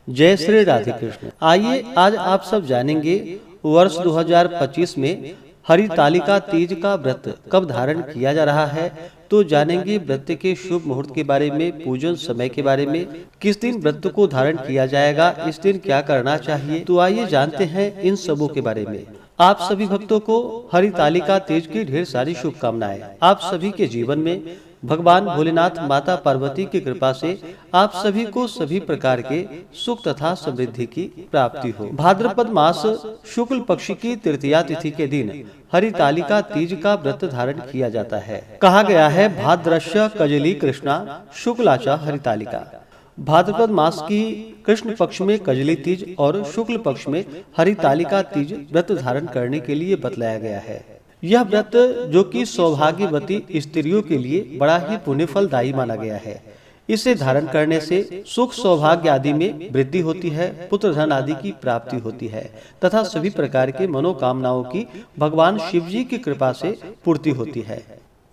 जय श्री राधे कृष्ण। आइए आज आप सब जानेंगे वर्ष 2025 में हरितालिका तीज का व्रत कब धारण किया जा रहा है। तो जानेंगे व्रत के शुभ मुहूर्त के बारे में, पूजन समय के बारे में, किस दिन व्रत को धारण किया जाएगा, इस दिन क्या करना चाहिए। तो आइए जानते हैं इन सबों के बारे में। आप सभी भक्तों को हरितालिका तीज की ढेर सारी शुभकामनाएं। आप सभी के जीवन में भगवान भोलेनाथ माता पार्वती की कृपा से आप सभी को सभी प्रकार के सुख तथा समृद्धि की प्राप्ति हो। भाद्रपद मास शुक्ल पक्ष की तृतीया तिथि के दिन हरितालिका तीज का व्रत धारण किया जाता है। कहा गया है भाद्रश्य कजली कृष्णा शुक्लाचा हरितालिका। भाद्रपद मास की कृष्ण पक्ष में कजली तीज और शुक्ल पक्ष में हरितालिका तीज व्रत धारण करने के लिए बतलाया गया है। यह व्रत जो कि सौभाग्यवती स्त्रियों के लिए बड़ा ही पुण्य फलदायी माना गया है। इसे धारण करने से सुख सौभाग्य आदि में वृद्धि होती है, पुत्र धन आदि की प्राप्ति होती है तथा सभी प्रकार के मनोकामनाओं की भगवान शिव जी की कृपा से पूर्ति होती है।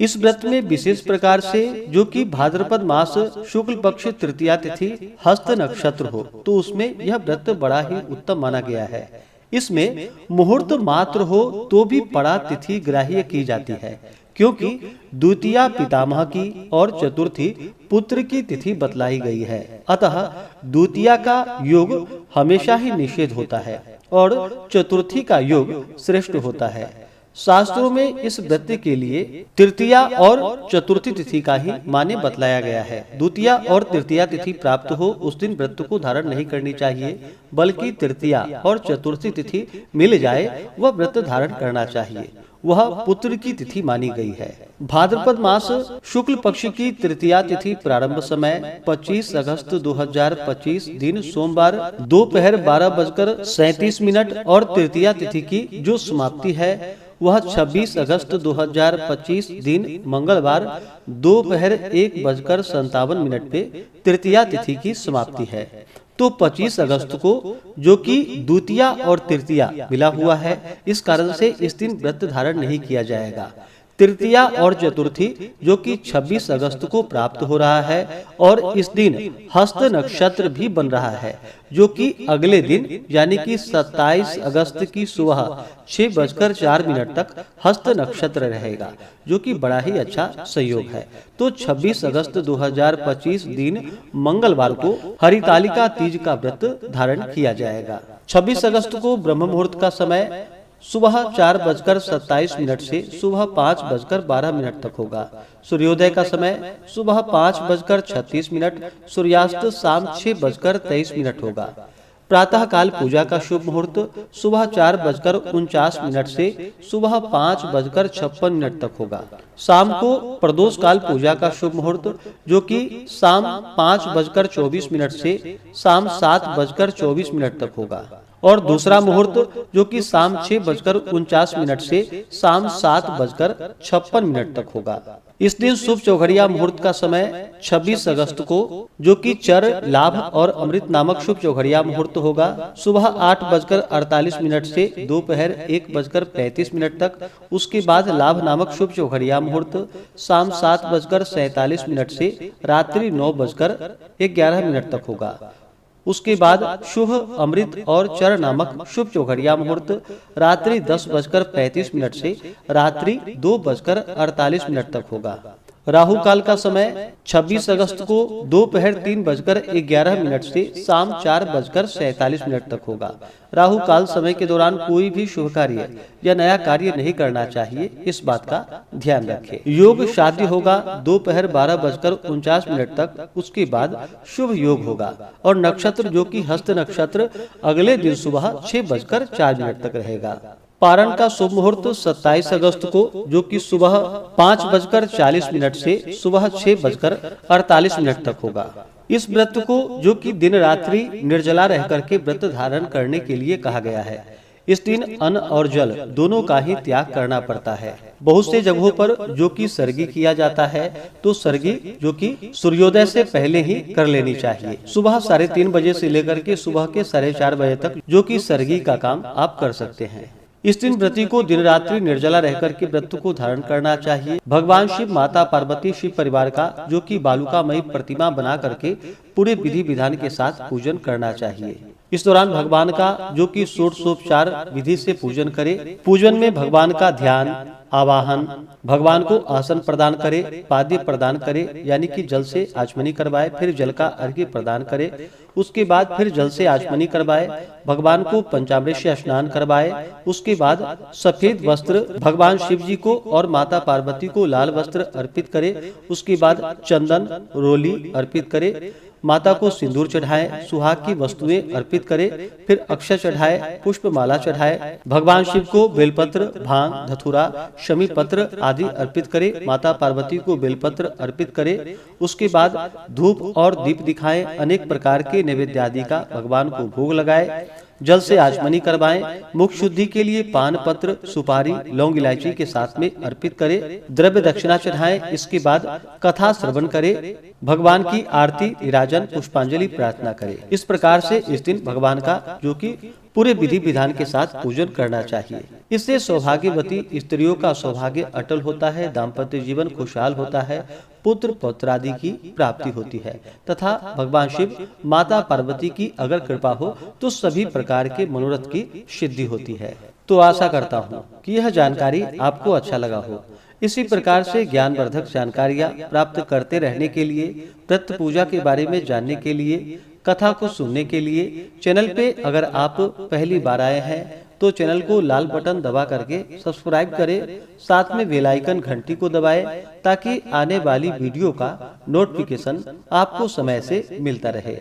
इस व्रत में विशेष प्रकार से जो कि भाद्रपद मास शुक्ल पक्ष तृतीया तिथि हस्त नक्षत्र हो तो उसमें यह व्रत बड़ा ही उत्तम माना गया है। इसमें मुहूर्त मात्र हो तो भी पड़ा तिथि ग्राह्य की जाती है, क्योंकि द्वितीया पितामह की और चतुर्थी पुत्र की तिथि बतलाई गई है। अतः द्वितीया का योग हमेशा ही निषेध होता है और चतुर्थी का योग श्रेष्ठ होता है। शास्त्रों में इस व्रत के लिए तृतीया और चतुर्थी तिथि का ही माने बतलाया गया है। द्वितीया और तृतीया तिथि प्राप्त हो उस दिन व्रत को धारण नहीं करनी चाहिए, बल्कि तृतीया और चतुर्थी तिथि मिल जाए वह व्रत धारण करना चाहिए। वह पुत्र की तिथि मानी गई है। भाद्रपद मास शुक्ल पक्ष की तृतीया तिथि प्रारंभ समय 25 अगस्त 2025 दिन सोमवार दोपहर 12:37 और तृतीया तिथि की जो समाप्ति है वह 26 अगस्त 2025 दिन मंगलवार दोपहर 1:57 पे तृतीया तिथि की समाप्ति है। तो 25 अगस्त को जो कि द्वितीया और तृतीया मिला हुआ है, इस कारण से इस दिन व्रत धारण नहीं किया जाएगा। तृतीया और चतुर्थी जो कि 26 अगस्त को प्राप्त हो रहा है और इस दिन हस्त नक्षत्र भी बन रहा है, जो कि अगले दिन यानी कि 27 अगस्त की सुबह 6:04 तक हस्त नक्षत्र रहेगा, जो कि बड़ा ही अच्छा संयोग है। तो 26 अगस्त 2025 दिन मंगलवार को हरितालिका तीज का व्रत धारण किया जाएगा। 26 अगस्त को ब्रह्म मुहूर्त का समय सुबह 4:27 से सुबह 5:12 तक होगा। सूर्योदय का समय सुबह 5:36, सूर्यास्त शाम 6:23 होगा। प्रातः काल पूजा का शुभ मुहूर्त सुबह 4:49 से सुबह 5:56 तक होगा। शाम को प्रदोष काल पूजा का शुभ मुहूर्त जो कि शाम 5:24 से शाम 7:24 तक होगा और दूसरा मुहूर्त जो कि शाम 6:49 से शाम 7:56 तक होगा। इस दिन शुभ चौघड़िया मुहूर्त का समय 26 अगस्त को जो कि चर लाभ और अमृत नामक शुभ चौघड़िया मुहूर्त होगा। सुबह 8:48 से दोपहर 1:35 तक। उसके बाद लाभ नामक शुभ चौघड़िया मुहूर्त शाम 7:47 से रात्रि 9:11 तक होगा। उसके बाद शुभ अमृत और चर नामक शुभ चौघड़िया मुहूर्त रात्रि 10:35 से रात्रि 2:48 तक होगा। राहु काल का समय 26 अगस्त को दोपहर 3:11 से शाम 4:47 तक होगा। राहु काल समय के दौरान कोई भी शुभ कार्य या नया कार्य नहीं करना चाहिए, इस बात का ध्यान रखें। योग शादी होगा दोपहर 12:49 तक। उसके बाद शुभ योग होगा और नक्षत्र जो कि हस्त नक्षत्र अगले दिन सुबह 6:04 तक रहेगा। पारण का शुभ मुहूर्त 27 अगस्त को जो कि सुबह 5:40 से सुबह 6:48 तक होगा। इस व्रत को जो कि दिन रात्रि निर्जला रह करके व्रत धारण करने के लिए कहा गया है। इस दिन अन्न और जल दोनों का ही त्याग करना पड़ता है। बहुत से जगहों पर जो कि सर्गी किया जाता है तो सर्गी जो कि सूर्योदय से पहले ही कर लेनी चाहिए। सुबह 3:30 बजे से लेकर के सुबह के 4:30 बजे तक जो कि सर्गी का काम आप कर सकते हैं। इस दिन व्रती को दिन रात्रि निर्जला रहकर के व्रत को धारण करना चाहिए। भगवान शिव, माता पार्वती, शिव परिवार का जो कि बालुकामयी प्रतिमा बना करके पूरे विधि विधान के साथ पूजन करना चाहिए। इस दौरान भगवान का जो कि षोडशोपचार विधि से पूजन करे। पूजन में भगवान का ध्यान, आवाहन, भगवान को आसन प्रदान करे, पाद्य प्रदान करे यानी कि जल से आचमनी करवाए, फिर जल का अर्घ्य प्रदान करे। उसके बाद फिर जल से आचमनी करवाए, भगवान को पंचामृत से स्नान करवाए। उसके बाद सफेद वस्त्र भगवान शिव जी को और माता पार्वती को लाल वस्त्र अर्पित करे। उसके बाद चंदन, रोली अर्पित करे। माता को सिंदूर चढ़ाए, सुहाग की वस्तुएं अर्पित करे, फिर अक्षत चढ़ाए, पुष्प माला चढ़ाए। भगवान शिव को बेलपत्र, भांग, धतूरा, शमी पत्र आदि अर्पित करे। माता पार्वती को बेलपत्र अर्पित करे। उसके बाद धूप और दीप दिखाएं, अनेक प्रकार के नैवेद्य आदि का भगवान को भोग लगाए। जल से आचमनी करवाएं। मुख शुद्धि के लिए पान पत्र, सुपारी, लौंग, इलायची के साथ में अर्पित करे। द्रव्य दक्षिणा चढ़ाएं। इसके बाद कथा श्रवण करे, भगवान की आरती, विराजन, पुष्पांजलि प्रार्थना करे। इस प्रकार से इस दिन भगवान का जो कि पूरे विधि विधान के साथ पूजन करना चाहिए। इससे सौभाग्यवती स्त्रियों का सौभाग्य अटल होता है, दाम्पत्य जीवन खुशहाल होता है, पुत्र पौत्र आदि की प्राप्ति होती है तथा भगवान शिव, माता पार्वती की अगर कृपा हो तो सभी प्रकार के मनोरथ की सिद्धि होती है। तो आशा करता हूँ कि यह जानकारी आपको अच्छा लगा हो। इसी प्रकार से ज्ञानवर्धक जानकारियाँ प्राप्त करते रहने के लिए, व्रत पूजा के बारे में जानने के लिए, कथा को सुनने के लिए चैनल पे अगर आप पहली बार आए हैं तो चैनल को लाल बटन दबा करके सब्सक्राइब करें, साथ में बेल आइकन घंटी को दबाएं ताकि आने वाली वीडियो का नोटिफिकेशन आपको समय से मिलता रहे।